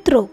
मित्रों,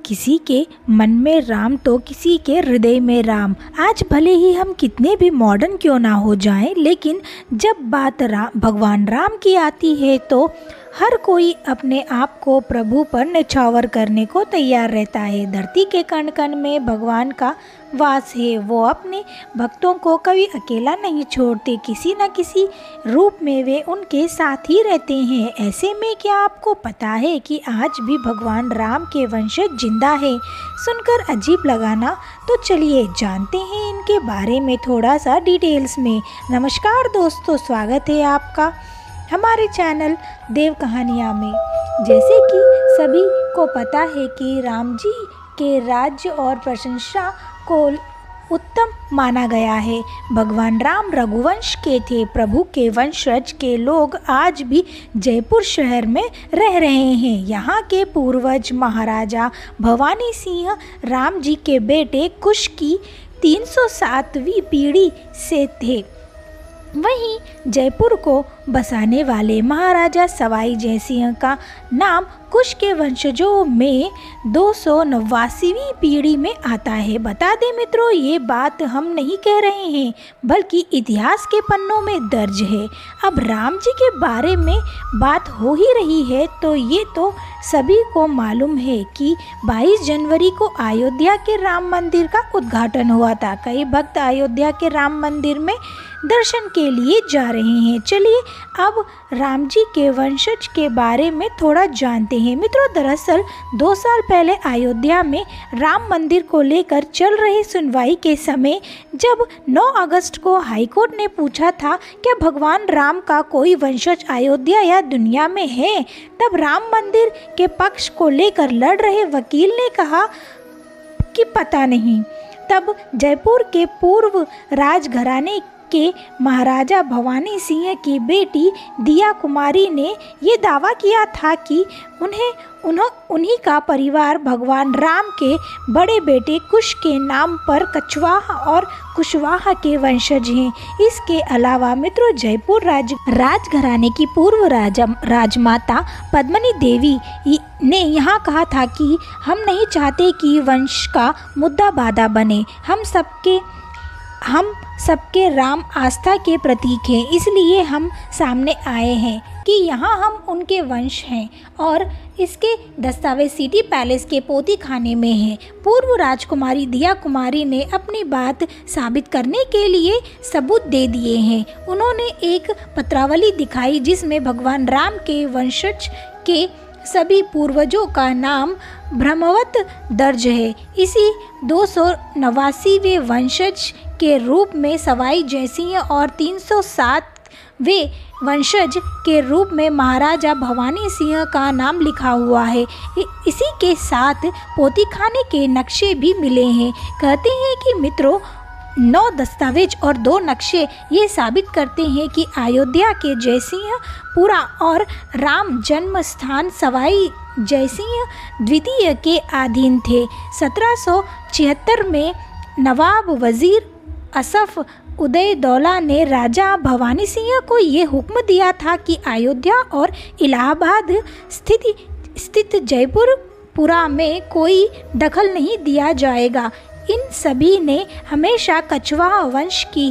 किसी के मन में राम तो किसी के हृदय में राम। आज भले ही हम कितने भी मॉडर्न क्यों ना हो जाएं, लेकिन जब बात भगवान राम की आती है तो हर कोई अपने आप को प्रभु पर न्यौछावर करने को तैयार रहता है। धरती के कण कण में भगवान का वास है। वो अपने भक्तों को कभी अकेला नहीं छोड़ते, किसी न किसी रूप में वे उनके साथ ही रहते हैं। ऐसे में क्या आपको पता है कि आज भी भगवान राम के वंशज जिंदा है? सुनकर अजीब लगा ना? तो चलिए जानते हैं इनके बारे में थोड़ा सा डिटेल्स में। नमस्कार दोस्तों, स्वागत है आपका हमारे चैनल देव कहानियाँ में। जैसे कि सभी को पता है कि राम जी के राज्य और प्रशंसा को उत्तम माना गया है। भगवान राम रघुवंश के थे। प्रभु के वंशज के लोग आज भी जयपुर शहर में रह रहे हैं। यहाँ के पूर्वज महाराजा भवानी सिंह राम जी के बेटे कुश की 307वीं पीढ़ी से थे। वहीं जयपुर को बसाने वाले महाराजा सवाई जयसिंह का नाम कुश के वंशजों में 289वीं पीढ़ी में आता है। बता दें मित्रों, ये बात हम नहीं कह रहे हैं बल्कि इतिहास के पन्नों में दर्ज है। अब राम जी के बारे में बात हो ही रही है तो ये तो सभी को मालूम है कि 22 जनवरी को अयोध्या के राम मंदिर का उद्घाटन हुआ था। कई भक्त अयोध्या के राम मंदिर में दर्शन के लिए जा रहे हैं। चलिए अब राम जी के वंशज के बारे में थोड़ा जानते हैं। मित्रों, दरअसल 2 साल पहले अयोध्या में राम मंदिर को लेकर चल रही सुनवाई के समय जब 9 अगस्त को हाईकोर्ट ने पूछा था क्या भगवान राम का कोई वंशज अयोध्या या दुनिया में है, तब राम मंदिर के पक्ष को लेकर लड़ रहे वकील ने कहा कि पता नहीं। तब जयपुर के पूर्व राजघराने के महाराजा भवानी सिंह की बेटी दिया कुमारी ने ये दावा किया था कि उन्हीं का परिवार भगवान राम के बड़े बेटे कुश के नाम पर कछवाहा और कुशवाहा के वंशज हैं। इसके अलावा मित्रों, जयपुर राजघराने की पूर्व राजमाता पद्मिनी देवी ने यहाँ कहा था कि हम नहीं चाहते कि वंश का मुद्दा बाधा बने। हम सबके राम आस्था के प्रतीक हैं, इसलिए हम सामने आए हैं कि यहाँ हम उनके वंश हैं और इसके दस्तावेज सिटी पैलेस के पोती खाने में हैं। पूर्व राजकुमारी दिया कुमारी ने अपनी बात साबित करने के लिए सबूत दे दिए हैं। उन्होंने एक पत्रावली दिखाई जिसमें भगवान राम के वंशज के सभी पूर्वजों का नाम ब्रह्मवत दर्ज है। इसी 289वें वंशज के रूप में सवाई जयसिंह और 307वें वंशज के रूप में महाराजा भवानी सिंह का नाम लिखा हुआ है। इसी के साथ पोतीखाने के नक्शे भी मिले हैं। कहते हैं कि मित्रों, 9 दस्तावेज और 2 नक्शे ये साबित करते हैं कि अयोध्या के जयसिंहपुरा और राम जन्म स्थान सवाई जयसिंह द्वितीय के अधीन थे। 1776 में नवाब वजीर असफ उदयदौला ने राजा भवानी सिंह को ये हुक्म दिया था कि अयोध्या और इलाहाबाद स्थित जयपुरपुरा में कोई दखल नहीं दिया जाएगा। इन सभी ने हमेशा कछवाहा वंश की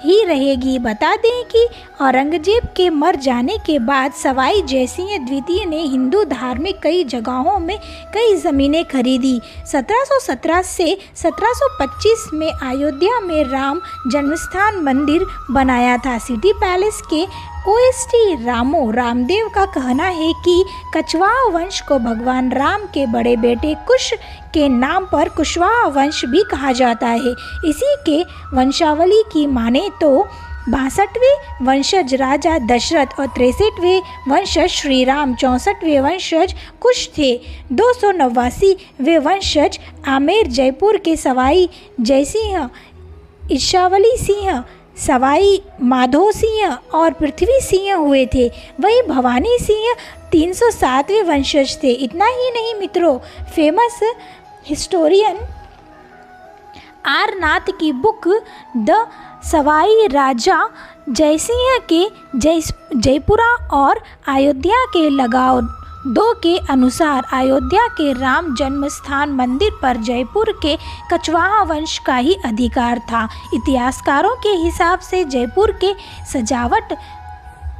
ही रहेगी। बता दें कि औरंगजेब के मर जाने के बाद सवाई जयसिंह द्वितीय ने हिंदू धार्मिक कई जगहों में कई ज़मीनें खरीदी। 1717 से 1725 में अयोध्या में राम जन्मस्थान मंदिर बनाया था। सिटी पैलेस के ओएसटी रामदेव का कहना है कि कछवाहा वंश को भगवान राम के बड़े बेटे कुश के नाम पर कुशवाहा वंश भी कहा जाता है। इसी के वंशावली की माने तो 62वें वंशज राजा दशरथ और 63वें वंशज श्री राम, 64वें वंशज कुश थे। 289वें वंशज आमेर जयपुर के सवाई जयसिंह, ईशावली सिंह, सवाई माधो सिंह और पृथ्वी सिंह हुए थे। वही भवानी सिंह 307वें वंशज थे। इतना ही नहीं मित्रों, फेमस हिस्टोरियन आर नाथ की बुक द सवाई राजा जयसिंह के जयपुरा और अयोध्या के लगाव 2 के अनुसार अयोध्या के राम जन्म स्थान मंदिर पर जयपुर के कछवाहा वंश का ही अधिकार था। इतिहासकारों के हिसाब से जयपुर के सजावट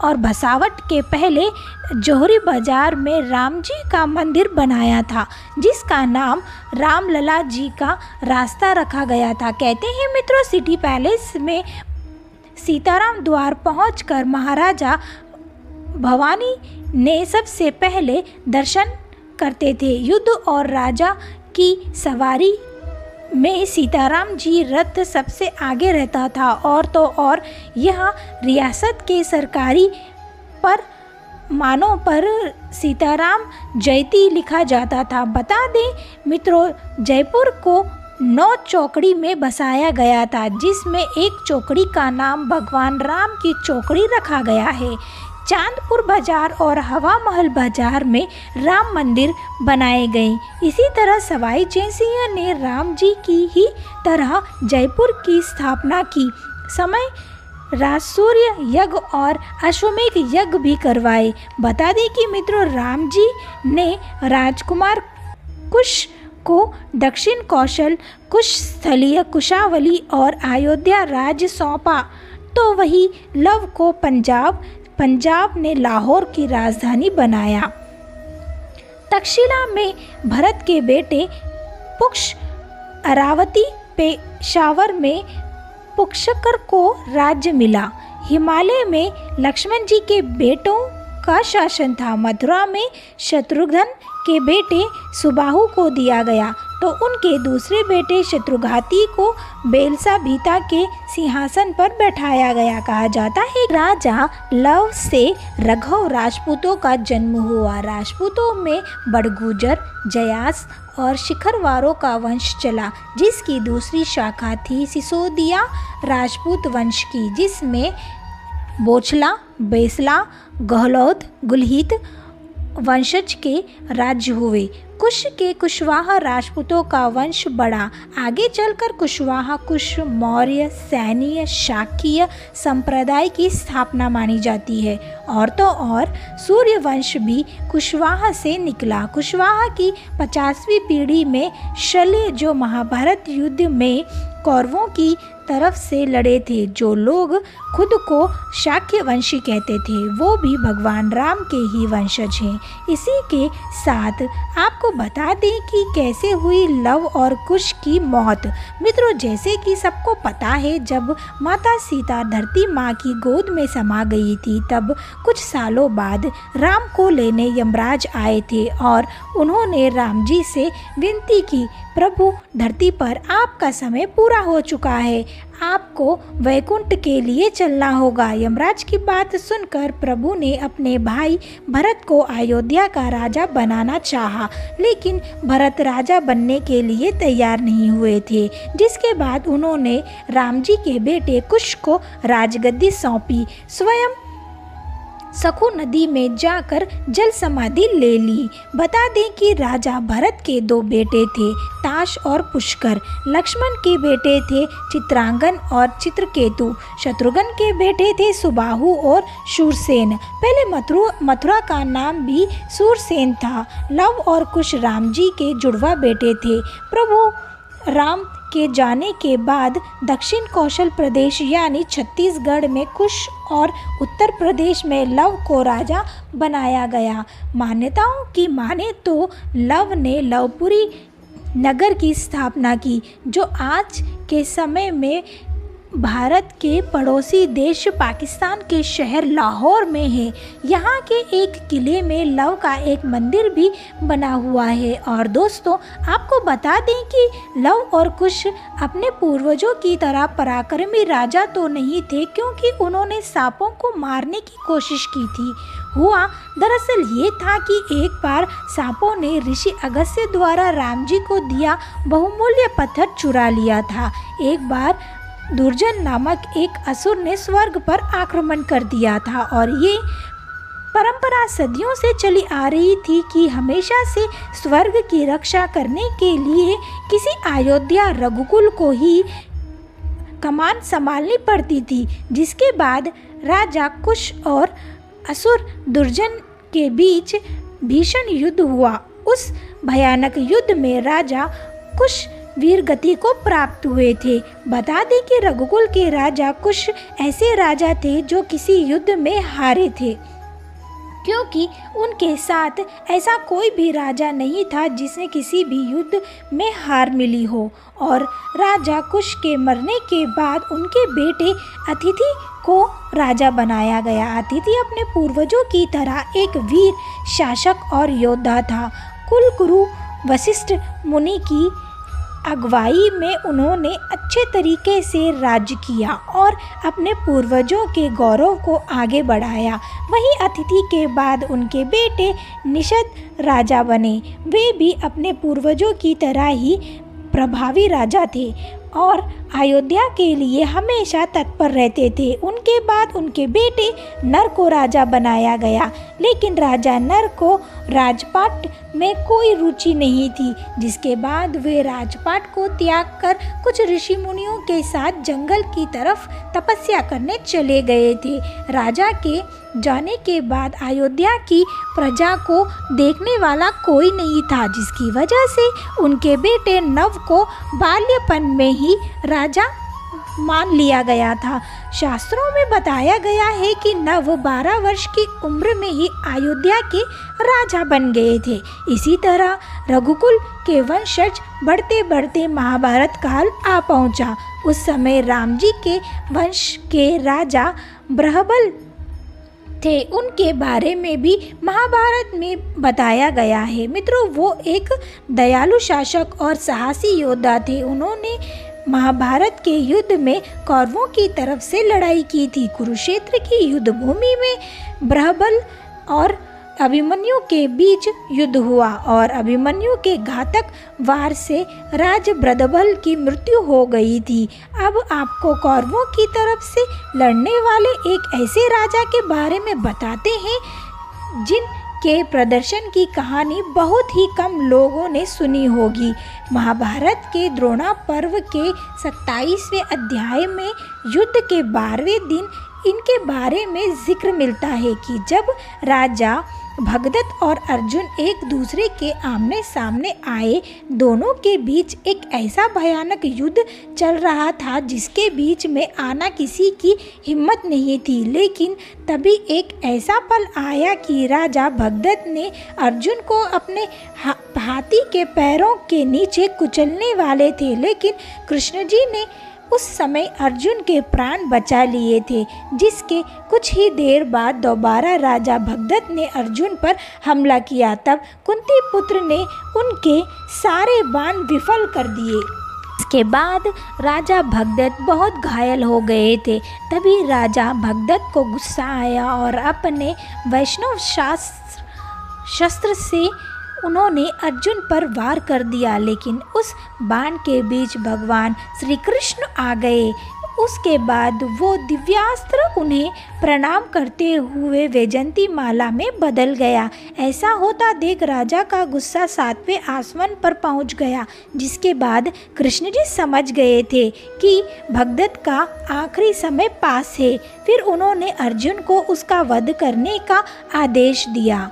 और बसावट के पहले जोहरी बाजार में राम जी का मंदिर बनाया था, जिसका नाम रामलला जी का रास्ता रखा गया था। कहते हैं मित्रों, सिटी पैलेस में सीताराम द्वार पहुंचकर महाराजा भवानी ने सबसे पहले दर्शन करते थे। युद्ध और राजा की सवारी में सीताराम जी रथ सबसे आगे रहता था, और तो और यह रियासत के सरकारी पर मानों पर सीताराम जयती लिखा जाता था। बता दें मित्रों, जयपुर को 9 चौकड़ी में बसाया गया था, जिसमें एक चौकड़ी का नाम भगवान राम की चौकड़ी रखा गया है। चांदपुर बाजार और हवा महल बाजार में राम मंदिर बनाए गए। इसी तरह सवाई जयसिंह ने राम जी की ही तरह जयपुर की स्थापना की समय राजसूय यज्ञ और अश्वमेध यज्ञ भी करवाए। बता दें कि मित्रों, राम जी ने राजकुमार कुश को दक्षिण कौशल, कुश स्थलीय कुशावली और अयोध्या राज्य सौंपा, तो वही लव को पंजाब ने लाहौर की राजधानी बनाया। तक्षशिला में भरत के बेटे पुक्ष, अरावती पेशावर में पुष्कर को राज्य मिला। हिमालय में लक्ष्मण जी के बेटों का शासन था। मथुरा में शत्रुघ्न के बेटे सुबाहु को दिया गया, तो उनके दूसरे बेटे शत्रुघाती को बेलसा भीता के सिंहासन पर बैठाया गया। कहा जाता है राजा लव से रघव राजपूतों का जन्म हुआ। राजपूतों में बड़गुजर, जयास और शिखरवारों का वंश चला, जिसकी दूसरी शाखा थी सिसोदिया राजपूत वंश की, जिसमें बोचला, बेसला, गहलोत, गुलहित वंशज के राज्य हुए। कुश के कुशवाहा राजपूतों का वंश बढ़ा। आगे चलकर कुशवाहा कुश, मौर्य, सैन्य, शाक्य संप्रदाय की स्थापना मानी जाती है। और तो और सूर्य वंश भी कुशवाहा से निकला। कुशवाहा की 50वीं पीढ़ी में शल्य, जो महाभारत युद्ध में कौरवों की तरफ से लड़े थे, जो लोग खुद को शाक्य वंशी कहते थे, वो भी भगवान राम के ही वंशज हैं। इसी के साथ आपको बता दें कि कैसे हुई लव और कुश की मौत। मित्रों, जैसे कि सबको पता है, जब माता सीता धरती माँ की गोद में समा गई थी, तब कुछ सालों बाद राम को लेने यमराज आए थे और उन्होंने राम जी से विनती की, प्रभु, धरती पर आपका समय पूरा हो चुका है, आपको वैकुंठ के लिए चलना होगा। यमराज की बात सुनकर प्रभु ने अपने भाई भरत को अयोध्या का राजा बनाना चाहा, लेकिन भरत राजा बनने के लिए तैयार नहीं हुए थे, जिसके बाद उन्होंने राम जी के बेटे कुश को राजगद्दी सौंपी। स्वयं सखू नदी में जाकर जल समाधि ले ली। बता दें कि राजा भरत के 2 बेटे थे, ताश और पुष्कर। लक्ष्मण के बेटे थे चित्रांगन और चित्रकेतु। शत्रुघ्न के बेटे थे सुबाहु और शूरसेन। पहले मथुरा का नाम भी शूरसेन था। लव और कुश राम जी के जुड़वा बेटे थे। प्रभु राम के जाने के बाद दक्षिण कौशल प्रदेश यानी छत्तीसगढ़ में कुश और उत्तर प्रदेश में लव को राजा बनाया गया। मान्यताओं की माने तो लव ने लवपुरी नगर की स्थापना की, जो आज के समय में भारत के पड़ोसी देश पाकिस्तान के शहर लाहौर में है। यहाँ के एक किले में लव का एक मंदिर भी बना हुआ है। और दोस्तों, आपको बता दें कि लव और कुश अपने पूर्वजों की तरह पराक्रमी राजा तो नहीं थे, क्योंकि उन्होंने सांपों को मारने की कोशिश की थी। हुआ दरअसल ये था कि एक बार सांपों ने ऋषि अगस्त्य द्वारा राम जी को दिया बहुमूल्य पत्थर चुरा लिया था। एक बार दुर्जन नामक एक असुर ने स्वर्ग पर आक्रमण कर दिया था, और ये परंपरा सदियों से चली आ रही थी कि हमेशा से स्वर्ग की रक्षा करने के लिए किसी अयोध्या रघुकुल को ही कमान संभालनी पड़ती थी। जिसके बाद राजा कुश और असुर दुर्जन के बीच भीषण युद्ध हुआ। उस भयानक युद्ध में राजा कुश वीरगति को प्राप्त हुए थे। बता दें कि रघुकुल के राजा कुश ऐसे राजा थे जो किसी युद्ध में हारे थे, क्योंकि उनके साथ ऐसा कोई भी राजा नहीं था जिसने किसी भी युद्ध में हार मिली हो। और राजा कुश के मरने के बाद उनके बेटे अतिथि को राजा बनाया गया। अतिथि अपने पूर्वजों की तरह एक वीर शासक और योद्धा था। कुलगुरु वशिष्ठ मुनि की अगुवाई में उन्होंने अच्छे तरीके से राज्य किया और अपने पूर्वजों के गौरव को आगे बढ़ाया। वहीं अतिथि के बाद उनके बेटे निषद राजा बने। वे भी अपने पूर्वजों की तरह ही प्रभावी राजा थे और अयोध्या के लिए हमेशा तत्पर रहते थे। उनके बाद उनके बेटे नर को राजा बनाया गया, लेकिन राजा नर को राजपाट में कोई रुचि नहीं थी, जिसके बाद वे राजपाट को त्याग कर कुछ ऋषि मुनियों के साथ जंगल की तरफ तपस्या करने चले गए थे। राजा के जाने के बाद अयोध्या की प्रजा को देखने वाला कोई नहीं था, जिसकी वजह से उनके बेटे नव को बाल्यपन में ही राजा मान लिया गया था। शास्त्रों में बताया गया है कि नव 12 वर्ष की उम्र में ही अयोध्या के राजा बन गए थे। इसी तरह रघुकुल के वंशज बढ़ते बढ़ते महाभारत काल आ पहुंचा। उस समय राम जी के वंश के राजा ब्रहबल थे। उनके बारे में भी महाभारत में बताया गया है। मित्रों, वो एक दयालु शासक और साहसी योद्धा थे। उन्होंने महाभारत के युद्ध में कौरवों की तरफ से लड़ाई की थी। कुरुक्षेत्र की युद्ध भूमि में ब्रहबल और अभिमन्यु के बीच युद्ध हुआ और अभिमन्यु के घातक वार से राज ब्रदबल की मृत्यु हो गई थी। अब आपको कौरवों की तरफ से लड़ने वाले एक ऐसे राजा के बारे में बताते हैं जिनके प्रदर्शन की कहानी बहुत ही कम लोगों ने सुनी होगी। महाभारत के द्रोणा पर्व के 27वें अध्याय में युद्ध के 12वें दिन इनके बारे में जिक्र मिलता है कि जब राजा भगदत्त और अर्जुन एक दूसरे के आमने सामने आए, दोनों के बीच एक ऐसा भयानक युद्ध चल रहा था जिसके बीच में आना किसी की हिम्मत नहीं थी। लेकिन तभी एक ऐसा पल आया कि राजा भगदत्त ने अर्जुन को अपने हाथी के पैरों के नीचे कुचलने वाले थे, लेकिन कृष्ण जी ने उस समय अर्जुन के प्राण बचा लिए थे। जिसके कुछ ही देर बाद दोबारा राजा भगदत्त ने अर्जुन पर हमला किया। तब कुंती पुत्र ने उनके सारे बाण विफल कर दिए। इसके बाद राजा भगदत्त बहुत घायल हो गए थे। तभी राजा भगदत्त को गुस्सा आया और अपने वैष्णव शस्त्र से उन्होंने अर्जुन पर वार कर दिया, लेकिन उस बाण के बीच भगवान श्री कृष्ण आ गए। उसके बाद वो दिव्यास्त्र उन्हें प्रणाम करते हुए वैजयंती माला में बदल गया। ऐसा होता देख राजा का गुस्सा 7वें आसमान पर पहुंच गया, जिसके बाद कृष्ण जी समझ गए थे कि भगदत्त का आखिरी समय पास है। फिर उन्होंने अर्जुन को उसका वध करने का आदेश दिया।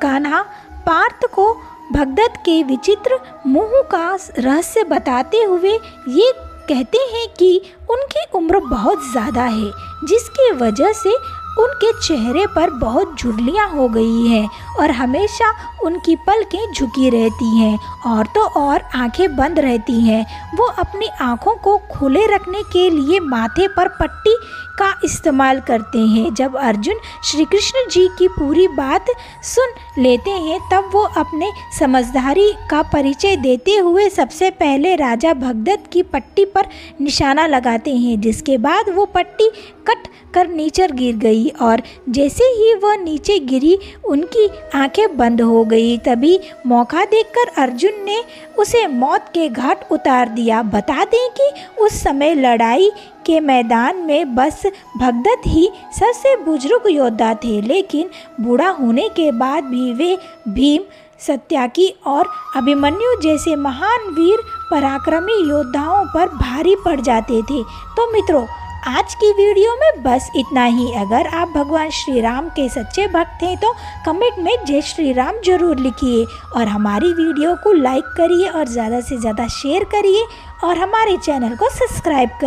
कान्हा पार्थ को भगदत्त के विचित्र मुंह का रहस्य बताते हुए ये कहते हैं कि उनकी उम्र बहुत ज़्यादा है, जिसकी वजह से उनके चेहरे पर बहुत झुर्रियाँ हो गई हैं और हमेशा उनकी पलकें झुकी रहती हैं और तो और आंखें बंद रहती हैं। वो अपनी आंखों को खुले रखने के लिए माथे पर पट्टी का इस्तेमाल करते हैं। जब अर्जुन श्री कृष्ण जी की पूरी बात सुन लेते हैं, तब वो अपने समझदारी का परिचय देते हुए सबसे पहले राजा भगदत्त की पट्टी पर निशाना लगाते हैं, जिसके बाद वो पट्टी कट कर नीचे गिर गई और जैसे ही वह नीचे गिरी उनकी आंखें बंद हो गई। तभी मौका देखकर अर्जुन ने उसे मौत के घाट उतार दिया। बता दें कि उस समय लड़ाई के मैदान में बस भगदत्त ही सबसे बुजुर्ग योद्धा थे, लेकिन बूढ़ा होने के बाद भी वे भीम, सत्याकी और अभिमन्यु जैसे महान वीर पराक्रमी योद्धाओं पर भारी पड़ जाते थे। तो मित्रों, आज की वीडियो में बस इतना ही। अगर आप भगवान श्री राम के सच्चे भक्त हैं तो कमेंट में जय श्री राम जरूर लिखिए और हमारी वीडियो को लाइक करिए और ज़्यादा से ज़्यादा शेयर करिए और हमारे चैनल को सब्सक्राइब करिए।